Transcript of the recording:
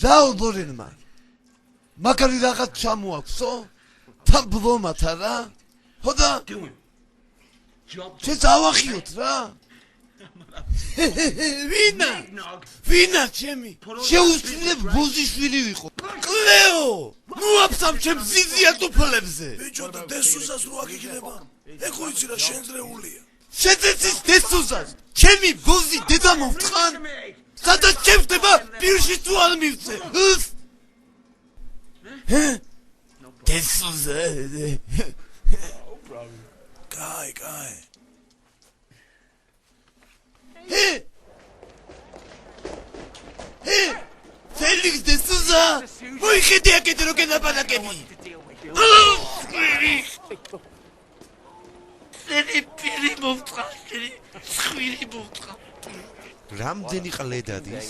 Zao Dorinma. Makari ragat çamuakso. Tam bulomata ra. Hoda. Siz avaxiyot ra. Vina çemi. Შეუსწავლებ ბოზიშვილი ვიყო. კლეო! ნუ აფსამ ჩემ ზიზია ტუფლებზე. ბიჭო და დესუსას რო აგიქნება. ეხო იცი რა შენძრეულია. შეძეცის დესუსას. ჩემი ბოზი დედა მომთხან. სადაც ჩემდება პირში თუ არ მივწე. დესუსა. კაი. Felix de Souza! Voi chede akete რო გენაპანაკები. Სერი პირი მომწყალ, სერი ხვირი მომწყალ. რამდენი ყლედადის?